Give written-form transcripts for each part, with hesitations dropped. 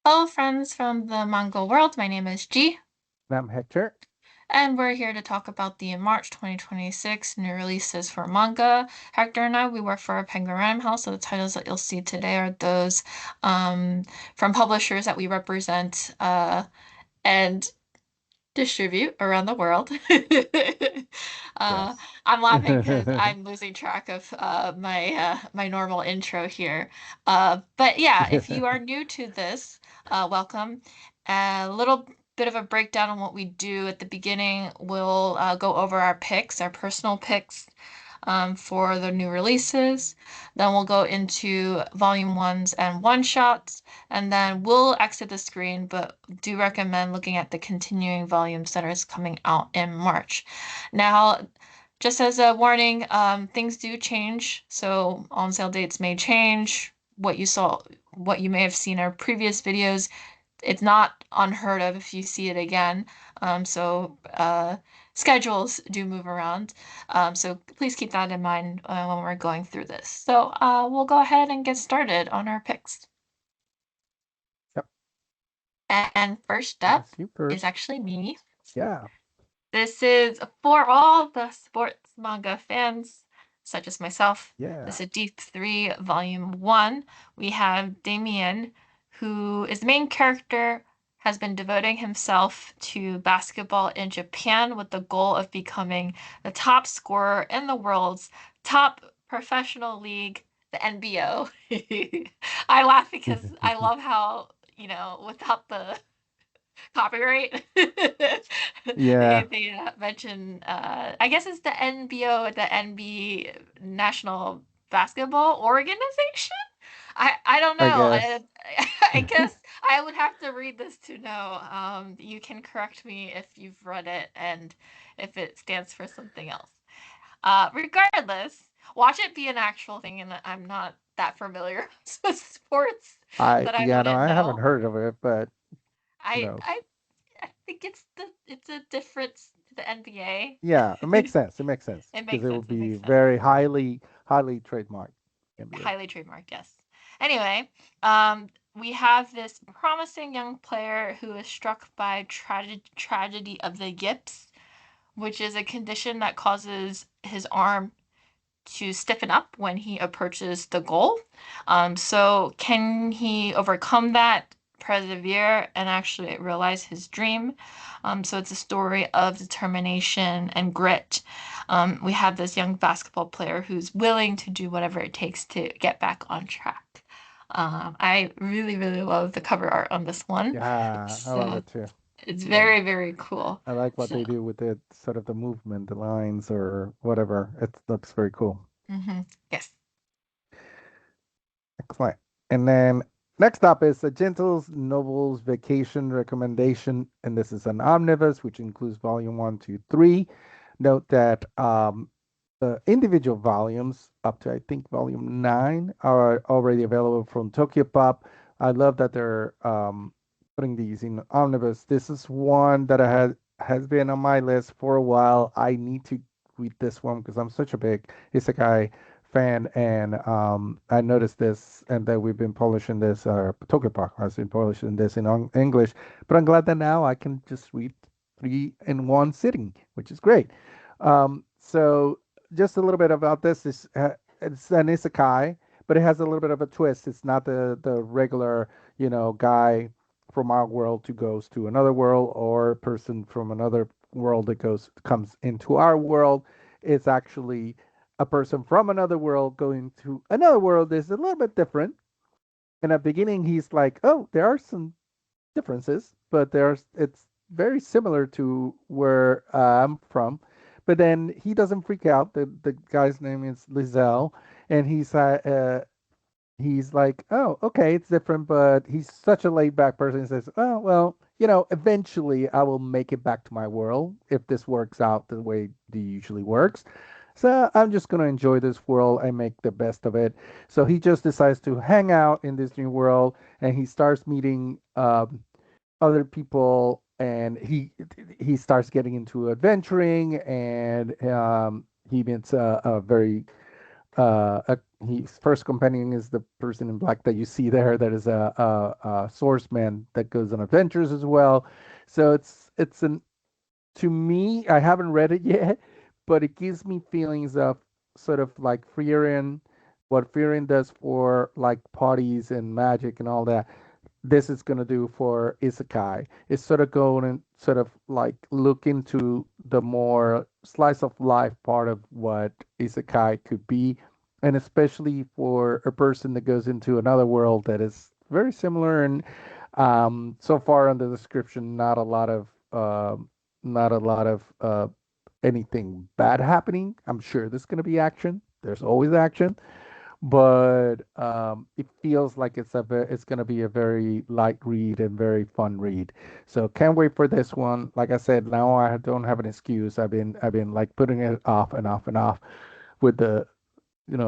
Hello, friends from the manga world. My name is G, I'm Hector. and we're here to talk about the March 2026 new releases for manga. Hector and I, we work for a Penguin Random House, so the titles that you'll see today are those um, from publishers that we represent and distribute around the world. uh, Yes. I'm laughing because I'm losing track of my normal intro here. But yeah, if you are new to this, welcome. A little bit of a breakdown on what we do at the beginning. We'll go over our picks, our personal picks for the new releases. Then we'll go into volume ones and one shots, and then we'll exit the screen, but do recommend looking at the continuing volumes that is coming out in March. Now, just as a warning, things do change, so on sale dates may change. What you may have seen in our previous videos, it's not unheard of if you see it again. Schedules do move around. So please keep that in mind when we're going through this. So we'll go ahead and get started on our picks. Yep. And first Yes, up you is first. actually me. Yeah. This is for all the sports manga fans, such as myself. Yeah. This is Deep 3, Volume 1. We have Damien, who is the main character, has been devoting himself to basketball in Japan with the goal of becoming the top scorer in the world's top professional league, the NBO. I laugh because I love how, without the copyright. Yeah. They mention I guess it's the NBO, the NB National Basketball Organization. I don't know. I guess. I guess I would have to read this to know. You can correct me if you've read it and if it stands for something else. Regardless, watch it be an actual thing, and I'm not that familiar with sports I that I yeah, no, wouldn't I haven't know. heard of it, but who I knows? I I think it's a difference to the NBA. Yeah, it makes sense. It makes sense It because makes it sense. would It be makes sense. very highly trademarked NBA. Highly trademarked, yes. Anyway, we have this promising young player who is struck by tragedy of the yips, which is a condition that causes his arm to stiffen up when he approaches the goal. So can he overcome that, persevere, and actually realize his dream? So it's a story of determination and grit. We have this young basketball player who's willing to do whatever it takes to get back on track. I really, really love the cover art on this one. Yeah, I It's love it too. it's Yeah. very, very cool. I like what So, they do with it, sort of the movement, the lines or whatever. It looks very cool. yes. Excellent. And then next up is a Gentle's Nobles Vacation recommendation. And this is an omnibus, which includes volume one, two, three. Note that the individual volumes, up to I think volume nine, are already available from Tokyo Pop. I love that they're putting these in omnibus. This is one that I had has been on my list for a while. I need to read this one because I'm such a big isekai fan, and I noticed this, and that we've been polishing this. Tokyo Park has been polishing this in English, but I'm glad that now I can just read three in one sitting, which is great. So just a little bit about this is it's an isekai, but it has a little bit of a twist. It's not the regular, guy from our world who goes to another world, or person from another world that comes into our world. It's actually a person from another world going to another world is a little bit different. In the beginning, he's like, "Oh, there are some differences, but it's very similar to where I'm from." But then he doesn't freak out. The guy's name is Lizelle, and he's like, "Oh, okay, it's different," but he's such a laid back person. He says, "Oh, well, eventually I will make it back to my world if this works out the way it usually works. So I'm just gonna enjoy this world and make the best of it." So he just decides to hang out in this new world, and he starts meeting other people, and he starts getting into adventuring, and he meets a very his first companion is the person in black that you see there. That is a swordsman that goes on adventures as well. So it's an to me, I haven't read it yet, but it gives me feelings of sort of like Frieren, what Frieren does for like parties and magic and all that. This is going to do for isekai. It's sort of going and sort of like look into the more slice of life part of what isekai could be, and especially for a person that goes into another world that is very similar. And so far on the description, not a lot of anything bad happening. I'm sure there's going to be action. There's always action, but it feels like it's going to be a very light read and very fun read. So can't wait for this one. Like I said, now I don't have an excuse. I've been like putting it off and off and off with the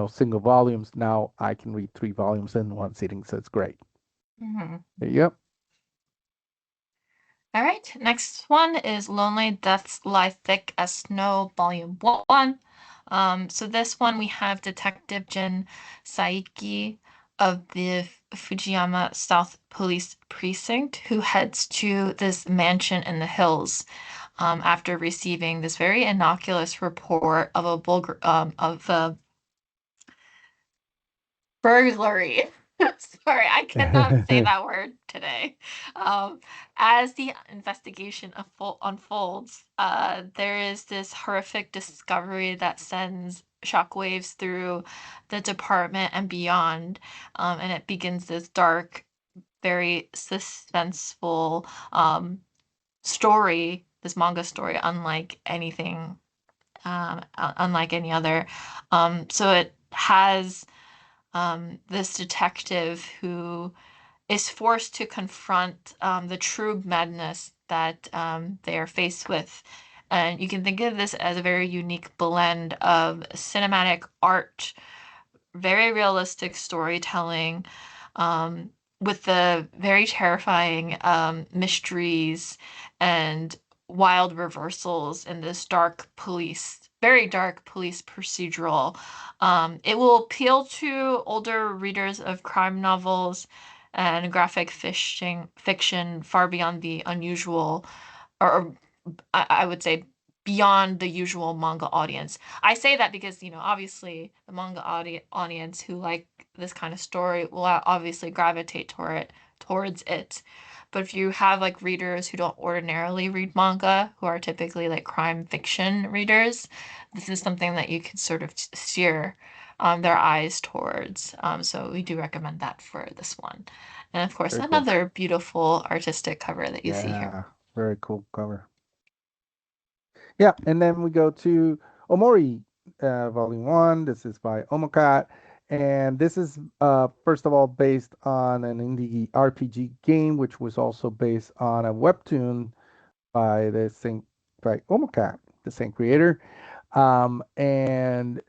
single volumes. Now I can read 3 volumes in one sitting, so it's great. Mhm. Yep. All right, next one is Lonely Deaths Lie Thick as Snow, Volume 1. So this one we have Detective Jin Saiki of the Fujiyama South Police Precinct who heads to this mansion in the hills after receiving this very innocuous report of a burglary. Sorry, I cannot say that word today. Um, as the investigation unfolds, there is this horrific discovery that sends shockwaves through the department and beyond. And it begins this dark, very suspenseful story, this manga story, unlike any other. So it has this detective who is forced to confront the true madness that they are faced with. And you can think of this as a very unique blend of cinematic art, very realistic storytelling, um, with the very terrifying mysteries and wild reversals in this very dark police procedural. It will appeal to older readers of crime novels and graphic fiction far beyond the unusual, or I would say beyond the usual manga audience. I say that because, obviously the manga audience who like this kind of story will obviously gravitate towards it. But if you have like readers who don't ordinarily read manga, who are typically like crime fiction readers, this is something that you could sort of steer their eyes towards. So we do recommend that for this one. And of course, Very cool. another beautiful artistic cover that you see here. Yeah, very cool cover. Yeah, and then we go to Omori, Volume 1. This is by Omocat. And this is, first of all, based on an indie RPG game, which was also based on a webtoon by by Omocat, the same creator. And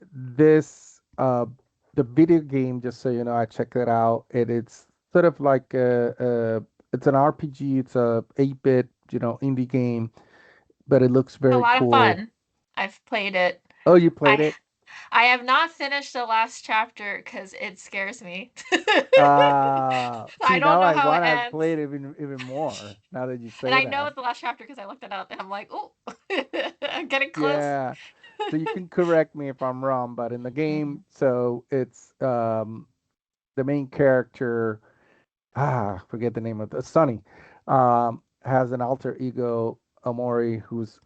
the video game, just so you know, I checked it out. It's sort of like it's an RPG. It's a 8-bit, indie game, but it looks A very lot of cool. fun. I've played it. Oh, you played I it? I have not finished the last chapter because it scares me. See, I don't now know I how it want to ends. play it even more. Now that you And say I know that, it's the last chapter because I looked it up and I'm like, oh, I'm getting close. yeah. So you can correct me if I'm wrong, but in the game, Mhm. so it's the main character. Forget the name of the Sunny. Has an alter ego, Amori, who's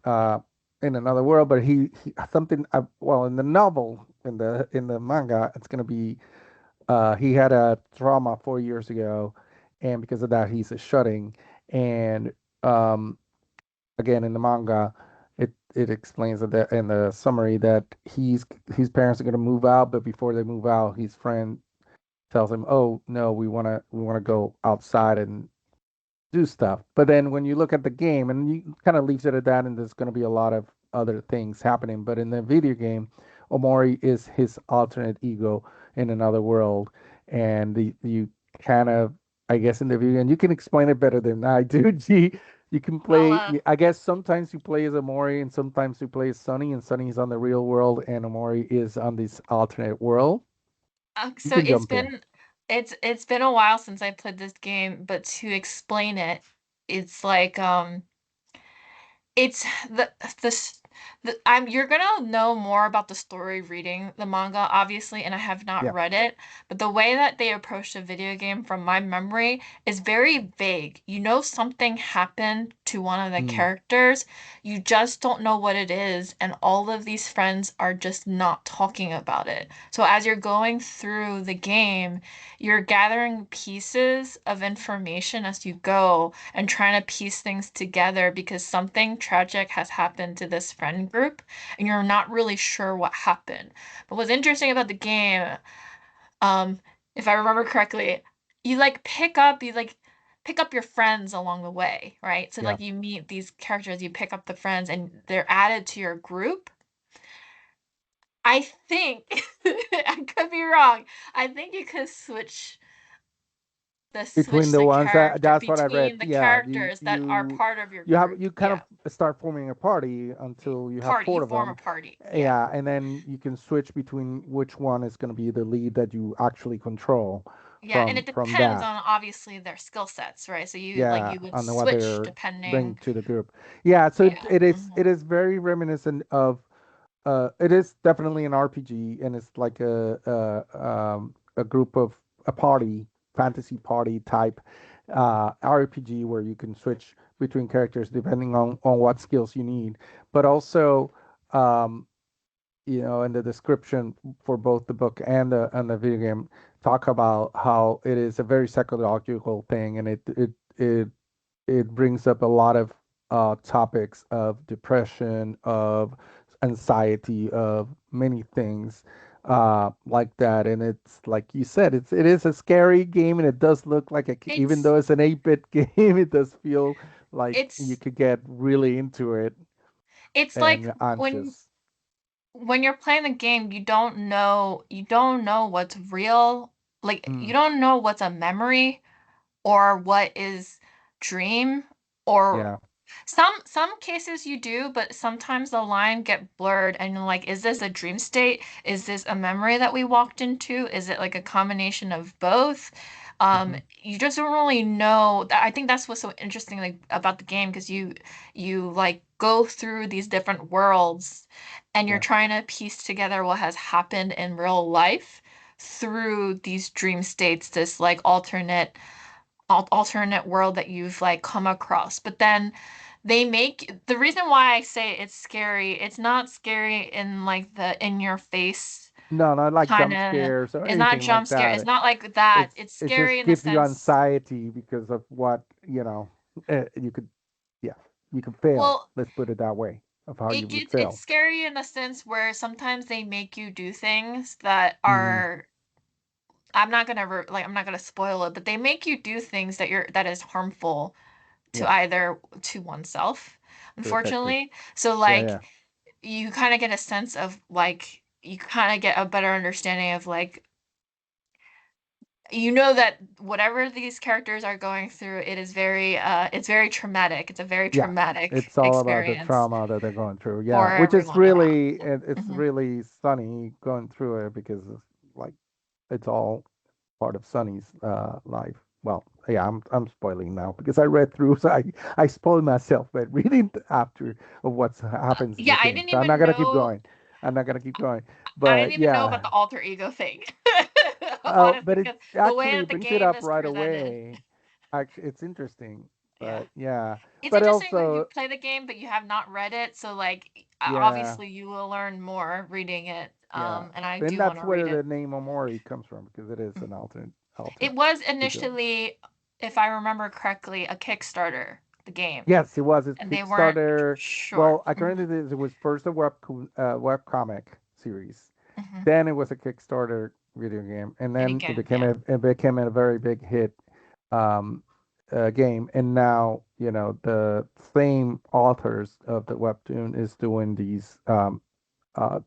in another world, but he something. Well, in the novel, in the manga, it's gonna be he had a trauma 4 years ago, and because of that, he's a shutting. And um, again, in the manga, it explains that in the summary that his parents are going to move out, but before they move out, his friend tells him, "Oh no, we want to go outside and do stuff." But then when you look at the game, and you kind of leaves it at that, and there's going to be a lot of other things happening. But in the video game, Omori is his alternate ego in another world, and you kind of, I guess, in the video, and you can explain it better than I do. G, You can Well, play. I guess sometimes you play as Amori, and sometimes you play as Sunny, and Sunny is on the real world, and Amori is on this alternate world. You so can jump in. it's been a while since I played this game, but to explain it, it's like it's the s- I'm you're gonna know more about the story reading the manga, obviously, and I have not Yeah. read it, but the way that they approach the video game from my memory is very vague. You know something happened to one of the Mm, characters, you just don't know what it is, and all of these friends are just not talking about it. So as you're going through the game, you're gathering pieces of information as you go and trying to piece things together because something tragic has happened to this friend group and you're not really sure what happened. But what's interesting about the game, um, if I remember correctly, you like pick up your friends along the way, right? So yeah. like you meet these characters, you pick up the friends and they're added to your group. I think I could be wrong. I think you could Between switch the the ones that character that's what I read. between the Yeah. You characters that are you part of your you have group. you kind of Yeah. start forming a party until you have Party. four You of form them. a party. Yeah. Yeah, and then you can switch between which one is going to be the lead that you actually control Yeah, and it from depends that. on obviously their skill sets, right? So Yeah, you would on what switch they're bring depending. to the group. Yeah, so Yeah. it Hmm. is very reminiscent of it is definitely an RPG, and it's like a group of a party, fantasy party type RPG where you can switch between characters depending on what skills you need. But also, um, in the description for both the book and the video game, talk about how it is a very psychological thing, and it brings up a lot of topics of depression, of anxiety, of many things like that. And it's like you said, it is a scary game, and it does look like even It's though it's an 8-bit game, it does feel like you it's could get really into it it's like and when anxious. you're playing the game, you don't know what's real. Like you Mm, don't know what's a memory or what is dream or yeah. some cases you do, but sometimes the line get blurred and you're like, is this a dream state? Is this a memory that we walked into? Is it like a combination of both? Hmm. You just don't really know. I think that's what's so interesting like about the game because you like go through these different worlds and you're Yeah. trying to piece together what has happened in real life through these dream states, this like alternate world that you've like come across. But then they make the reason why I say it's scary, it's not scary in like the in your face No, not like kind jump of, scares or it's not anything like jump scare. It's that. not like that. It's It scary just in the gives you sense, anxiety because of what you could, yeah, you could fail. well, Let's put it that way, of how you would it's fail. scary in the sense where sometimes they make you do things that Hmm. are I'm not gonna like I'm not gonna spoil it, but they make you do things that is harmful to Yeah, either to oneself, to the characters. unfortunately. So Yeah, yeah, like you kind of get a sense of like you kind of get a better understanding of like you know that whatever these characters are going through, it's very traumatic. It's a very yeah. traumatic It's all about the experience trauma that they're going through. for Yeah, which is everyone around. really it's Hmm. really Sunny going through it because like it's all part of Sunny's life. Well, yeah, I'm spoiling now because I read through, so I spoiled myself by reading after of what happens in Yeah, the I game. didn't So I'm not even gonna keep know going. I'm not gonna keep going. I didn't But even know about yeah, the alter ego thing. Honestly, but it because the way actually that the brings it game up is right presented. away. Actually, it's interesting. Yeah. But yeah, It's but interesting that you also play the game, but you have not read it. So, like, yeah, obviously, you will learn more reading it. yeah. And I And do want that's to where read it. the name Omori comes from because it is Mm. an alternate It was situation. initially, if I remember correctly, a Kickstarter, the game, Yes, it was. It's and they weren't Kickstarter. sure. Well, according to this, it was first a web comic series. Hmm. Then it was a Kickstarter video game, and Video then game, yeah. it became a very big hit um, game. And now the same authors of the webtoon is doing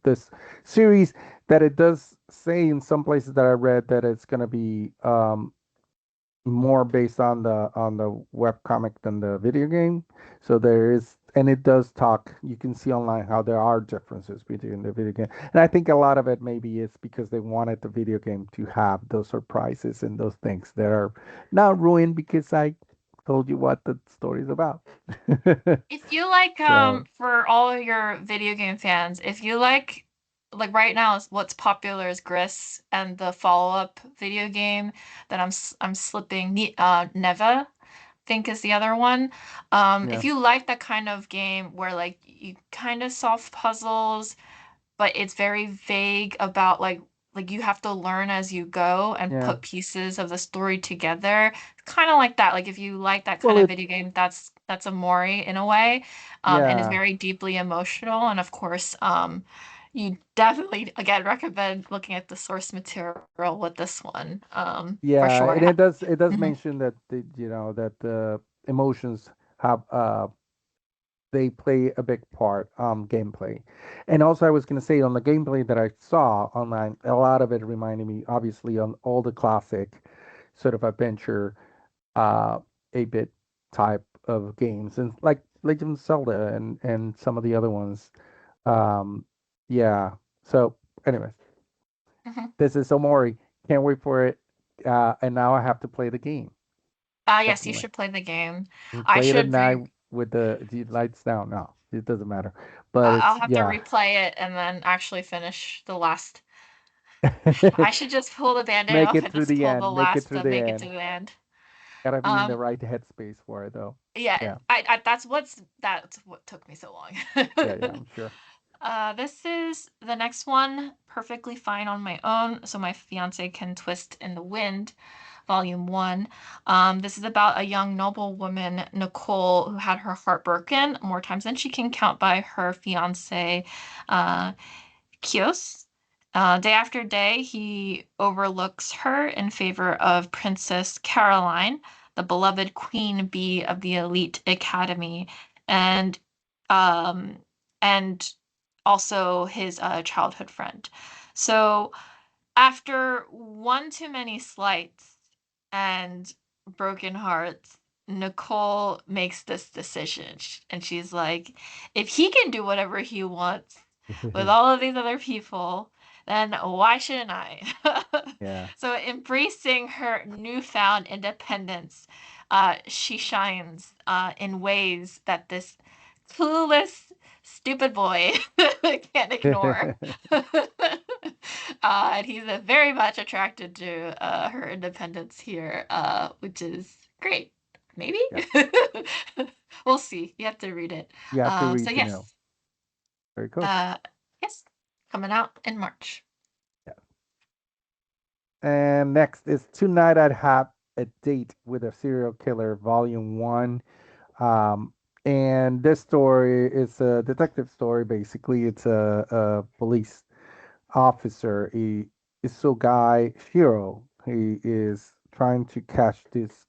this series that it does say in some places that I read that it's going to be more based on the web comic than the video game. So there is, and it does talk. You can see online how there are differences between the video game, and I think a lot of it maybe is because they wanted the video game to have those surprises and those things that are now ruined because I told you what the story's about. If you like, So for all of your video game fans, if you like right now is what's popular is Gris and the follow-up video game that I'm slipping, Neva, think is the other one. yeah, If you like that kind of game where like you kind of solve puzzles but it's very vague about like you have to learn as you go and yeah. put pieces of the story together. Kind of like that. Like if you like that Well, kind of it video game, that's a Mori in a way, and is yeah. very deeply emotional. And of course, you definitely again recommend looking at the source material with this one, for Yeah, sure. and it does Mhm. mention that the that the emotions have they play a big part gameplay. And also I was going to say on the gameplay that I saw online, a lot of it reminded me obviously on all the classic sort of adventure 8-bit type of games and like Legend of Zelda and some of the other ones. Um yeah. So anyways, Mhm. this is Omori. Can't wait for it. And now I have to play the game. Yes, you Definitely. should play the game. And I play it at should night re with the lights down. No, it doesn't matter. But I'll it's have to yeah. replay it and then actually finish the last. I should just pull the band-aid Make off it and through just the pull the end. Make it last through to the make it to end. the end. Gotta be in the Um, right headspace for it though. yeah, Yeah. that's what took me so long. Yeah, yeah, I'm sure. This is the next one, Perfectly Fine on My Own, so my fiance can twist in the wind, volume one. This is about a young noblewoman, Nicole, who had her heart broken more times than she can count by her fiance, uh, Kios. Day after day, he overlooks her in favor of Princess Caroline, the beloved queen bee of the elite academy, and um, and also his childhood friend. So after one too many slights and broken hearts, Nicole makes this decision. And she's like, if he can do whatever he wants with all of these other people, then why shouldn't I? Yeah. So, embracing her newfound independence, she shines in ways that this clueless, stupid boy can't ignore. And he's very much attracted to her independence here, which is great. Maybe? Yeah. We'll see. You have to read it. You have to So read to know. yes, Very cool. uh, yes, coming out in March. Yeah. And next is Tonight I'd Have a Date with a Serial Killer, Volume 1. Um, and this story is a detective story, basically. It's a police officer, Isogai Shiro. He is trying to catch this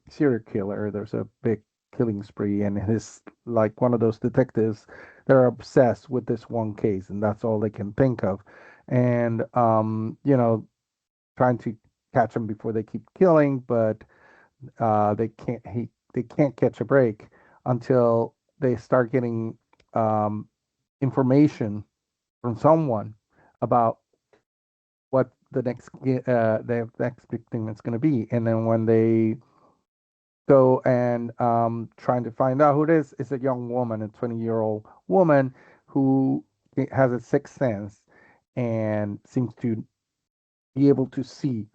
serial killer. There's a big killing spree, and he's like one of those detectives that are obsessed with this one case, and that's all they can think of. And trying to catch him before they keep killing, but they can't catch a break until they start getting um, information from someone about what the next big thing is going to be. And then when they go and trying to find out who it is, it's a young woman, a 20-year-old woman who has a sixth sense and seems to be able to see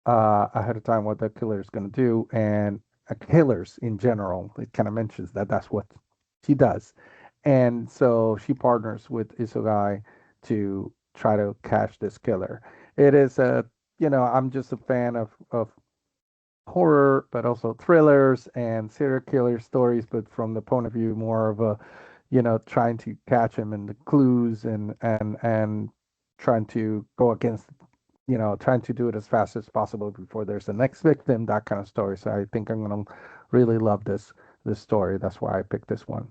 ahead of time what the killer is going to do. And killers in general, it kind of mentions that that's what she does. And so she partners with Isugai to try to catch this killer. It is I'm just a fan of horror, but also thrillers and serial killer stories, but from the point of view more of a, trying to catch him and the clues and trying to go against, trying to do it as fast as possible before there's the next victim, that kind of story. So I think I'm gonna really love this story. That's why I picked this one.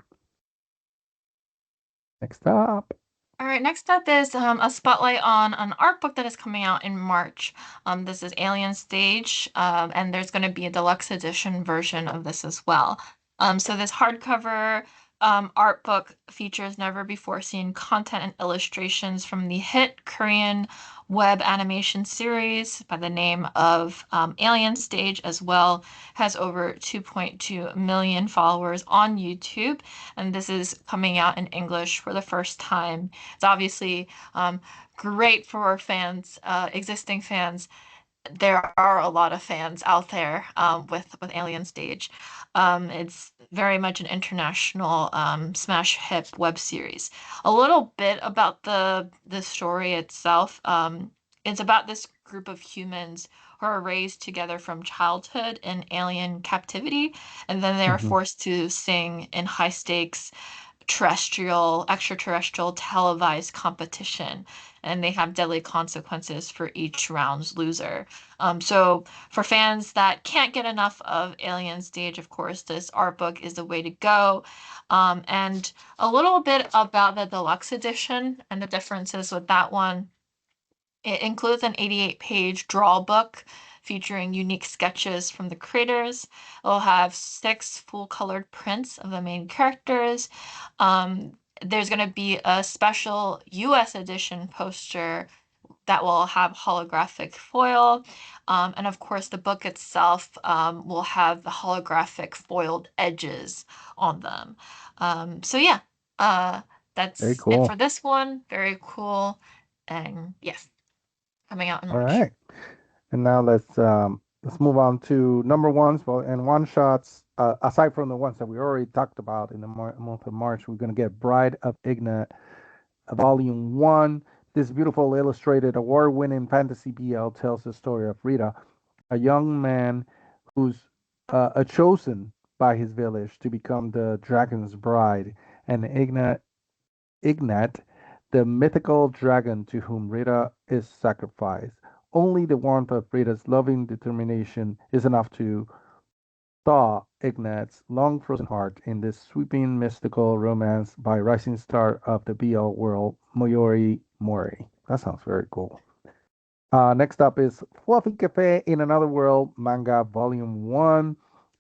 Next up. All right, next up is a spotlight on an art book that is coming out in March. This is Alien Stage, and there's going to be a deluxe edition version of this as well. So this hardcover art book features never before seen content and illustrations from the hit Korean web animation series by the name of Alien Stage as well. Has over 2.2 million followers on YouTube, and this is coming out in English for the first time. It's obviously great for fans, existing fans. There are a lot of fans out there with Alien Stage. It's very much an international smash hit web series. A little bit about the story itself. It's about this group of humans who are raised together from childhood in alien captivity, and then they are Hmm. forced to sing in high stakes extraterrestrial televised competition, and they have deadly consequences for each round's loser. So for fans that can't get enough of Alien Stage, of course, this art book is the way to go. And a little bit about the deluxe edition and the differences with that one. It includes an 88-page draw book featuring unique sketches from the creators. It'll have 6 full-colored prints of the main characters. There's going to be a special US edition poster that will have holographic foil. And of course, the book itself will have the holographic foiled edges on them. So yeah, uh, Very that's it for cool. this one. Very cool. And yes, coming out in All March. right. And now let's move on to number ones. Well, and one shots. Aside from the ones that we already talked about in the month of March, we're going to get Bride of Ignat, Volume One. This beautiful illustrated award-winning fantasy BL tells the story of Rita, a young man who's chosen by his village to become the dragon's bride, and Ignat, the mythical dragon to whom Rita is sacrificed. Only the warmth of Rita's loving determination is enough to thaw Ignat's long frozen heart in this sweeping mystical romance by rising star of the BL world, Moyori Mori. That sounds very cool. Next up is Fluffy Cafe in Another World Manga Volume 1.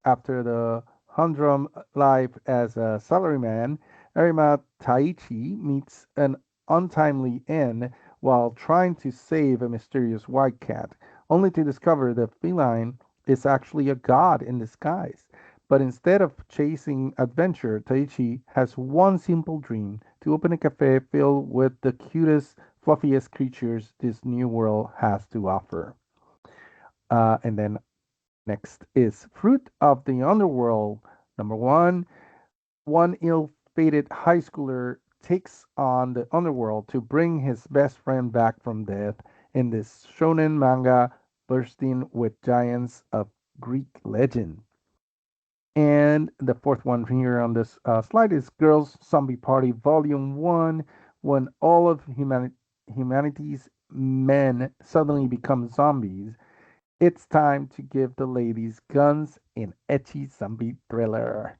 After the humdrum life as a salaryman, Arima Taichi meets an untimely end while trying to save a mysterious white cat, only to discover the feline is actually a god in disguise. But instead of chasing adventure, Taichi has one simple dream to open a cafe filled with the cutest fluffiest creatures this new world has to offer. And then next is Fruit of the Underworld. Number one, one ill-fated high schooler takes on the underworld to bring his best friend back from death in this shonen manga bursting with giants of Greek legend. And the fourth one here on this slide is Girls Zombie Party Volume 1. When all of humanity's men suddenly become zombies, it's time to give the ladies guns in etchy zombie thriller.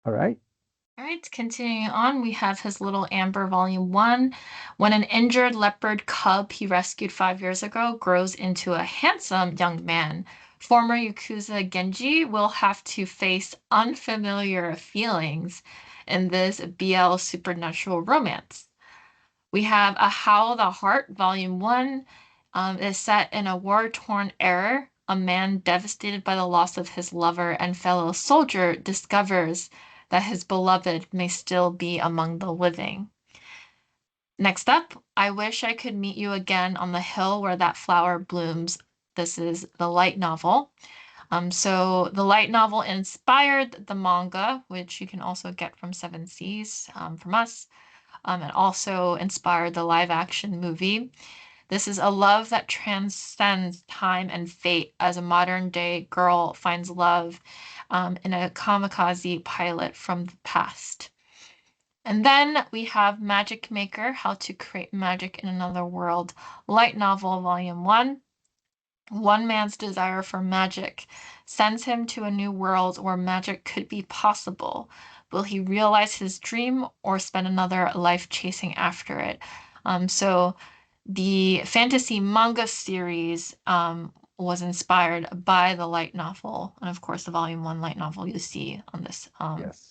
All right. All right, continuing on, we have his Little Amber Volume 1. When an injured leopard cub he rescued 5 years ago grows into a handsome young man, former Yakuza Genji will have to face unfamiliar feelings in this BL supernatural romance. We have A Howl the Heart, Volume 1, is set in a war-torn era. A man devastated by the loss of his lover and fellow soldier discovers that his beloved may still be among the living. Next up, I Wish I Could Meet You Again on the Hill Where That Flower Blooms. This is the light novel. So the light novel inspired the manga, which you can also get from Seven Seas from us, and also inspired the live action movie. This is a love that transcends time and fate as a modern day girl finds love in a kamikaze pilot from the past. And then we have Magic Maker, How to Create Magic in Another World, light novel, volume 1. One man's desire for magic sends him to a new world where magic could be possible, Will he realize his dream or spend another life chasing after it? So the fantasy manga series was inspired by the light novel, and of course the volume one light novel you see Yes.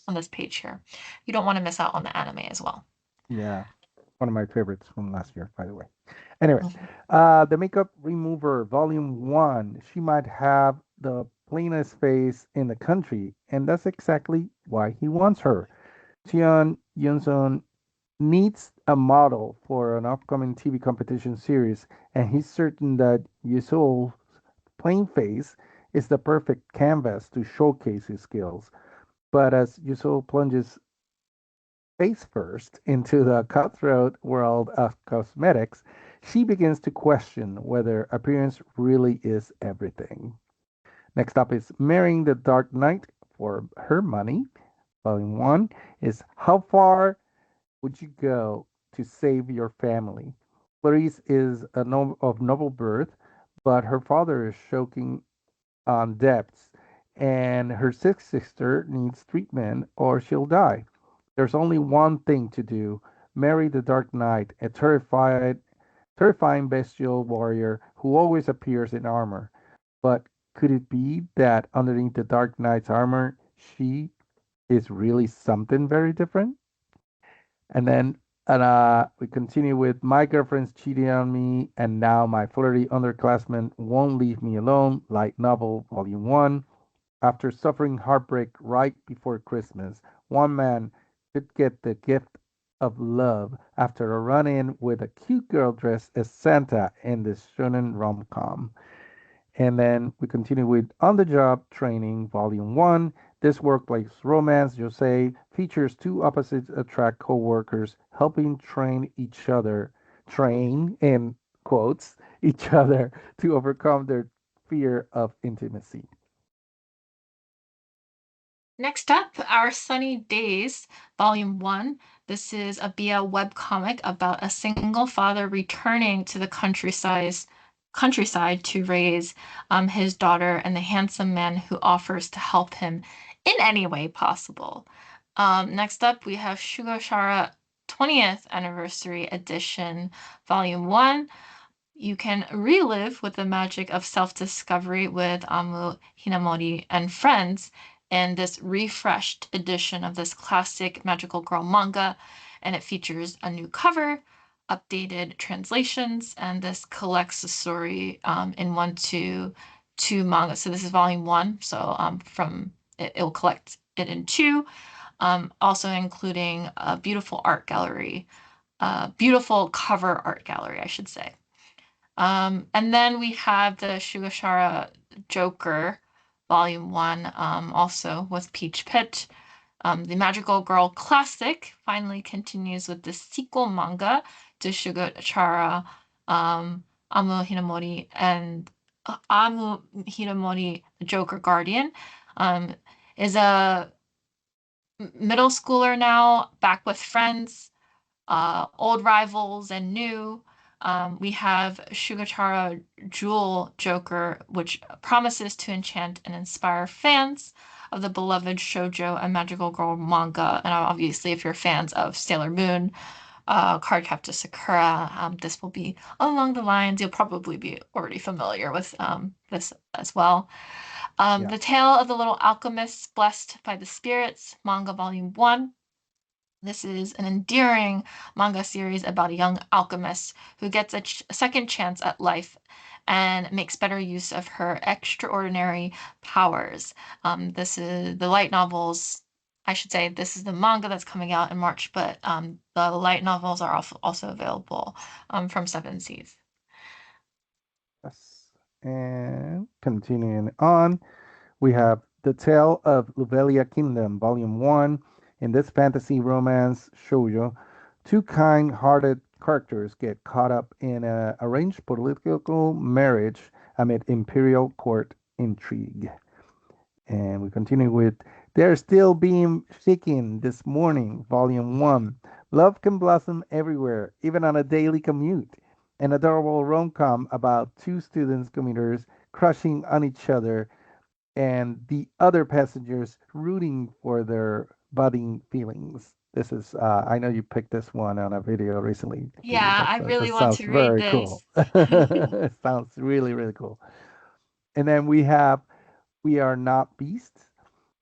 on this page here. You don't want to miss out on the anime as well. Yeah. One of my favorites from last year, by the way. Anyway, Mhm. the makeup remover, volume one. She might have the plainest face in the country, and that's exactly why he wants her. Cheon Yunsun needs a model for an upcoming TV competition series, and he's certain that Yusol's plain face is the perfect canvas to showcase his skills. But as Yusol plunges face first into the cutthroat world of cosmetics, she begins to question whether appearance really is everything. Next up is Marrying the Dark Knight for Her Money. Volume 1 is How Far Would You Go to Save Your Family? Clarice is of noble birth, but her father is choking on debts, and her sick sister needs treatment or she'll die. There's only one thing to do: marry the Dark Knight, a terrifying bestial warrior who always appears in armor. But could it be that underneath the Dark Knight's armor, she is really something very different? And then we continue with My Girlfriend's Cheating on Me, and Now My Flirty Underclassman Won't Leave Me Alone, light novel, volume 1. After suffering heartbreak right before Christmas, one man could get the gift of love after a run in with a cute girl dressed as Santa in this shonen rom com. And then we continue with On the Job Training, Volume 1. This workplace romance, Jose, features two opposites attract co workers helping train in quotes, each other to overcome their fear of intimacy. Next up, Our Sunny Days, Volume 1. This is a BL webcomic about a single father returning to the countryside to raise his daughter and the handsome man who offers to help him in any way possible. Next up, we have Shugashara 20th Anniversary Edition, Volume 1. You can relive with the magic of self-discovery with Amu Hinamori and friends in this refreshed edition of this classic magical girl manga, and it features a new cover, updated translations, and this collects the story in one to two manga. So this is volume one, so from it will collect it in two, also including a beautiful art gallery, beautiful cover art gallery, I should say. And then we have the Shugashara Joker, Volume 1, also with Peach Pit. The Magical Girl Classic finally continues with the sequel manga to Shugashara Amu Hinamori and Amu Hinamori, the Joker Guardian. Um, is a middle schooler now, back with friends, old rivals and new. We have Shugachara Jewel Joker, which promises to enchant and inspire fans of the beloved shoujo and magical girl manga. And obviously, if you're fans of Sailor Moon, Cardcaptor Sakura, this will be along the lines you'll probably be already familiar with this as well. Yeah. The Tale of the Little Alchemist, Blessed by the Spirits, manga volume 1. This is an endearing manga series about a young alchemist who gets a second chance at life and makes better use of her extraordinary powers. This is the light novels. I should say this is the manga that's coming out in March, but the light novels are also available from Seven Seas. Yes. And continuing on, we have The Tale of Luvelia Kingdom, Volume 1. In this fantasy romance shoujo, two kind hearted characters get caught up in a arranged political marriage amid imperial court intrigue. And we continue with They're Still Being Seeking This Morning, Volume 1. Love can blossom everywhere, even on a daily commute. An adorable rom com about two students commuters crushing on each other and the other passengers rooting for their budding feelings. This is, I know you picked this one on a video recently, Judy. Yeah, I That really want sounds to read very cool. this. It sounds really, really cool. And then we have We Are Not Beasts.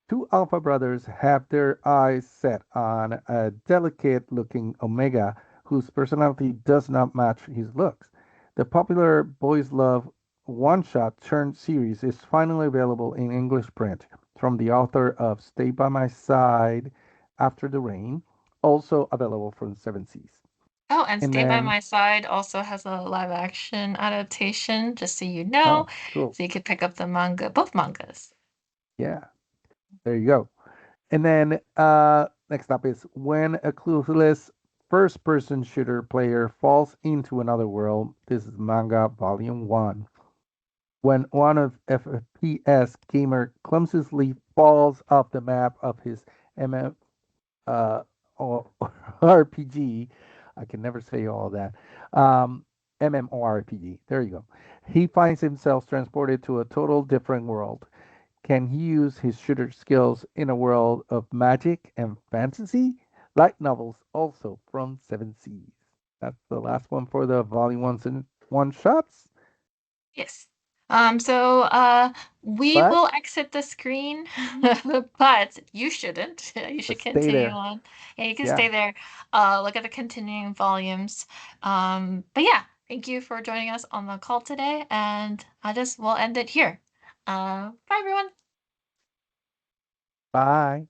Two alpha brothers have their eyes set on a delicate looking Omega whose personality does not match his looks. The popular Boys Love one shot turned series is finally available in English print from the author of Stay by My Side After the Rain, also available from Seven Seas. Oh, and And Stay by then, My Side also has a live action adaptation, just so you know. oh, cool. So you could pick up the manga, both mangas. Yeah, there you go. And then next up is when a clueless first person shooter player falls into another world. This is manga volume 1. When one of FPS gamer clumsily falls off the map of his MM uh, or RPG, I can never say all of that. MMORPG. There you go. He finds himself transported to a total different world. Can he use his shooter skills in a world of magic and fantasy? Light novels also from Seven Seas. That's the last one for the volume ones and one shots. Yes. So we But will exit the screen, but you shouldn't. You should stay continue there. on. Yeah, you can Yeah. stay there. Look at the continuing volumes. But yeah, thank you for joining us on the call today, and I just will end it here. Bye everyone. Bye.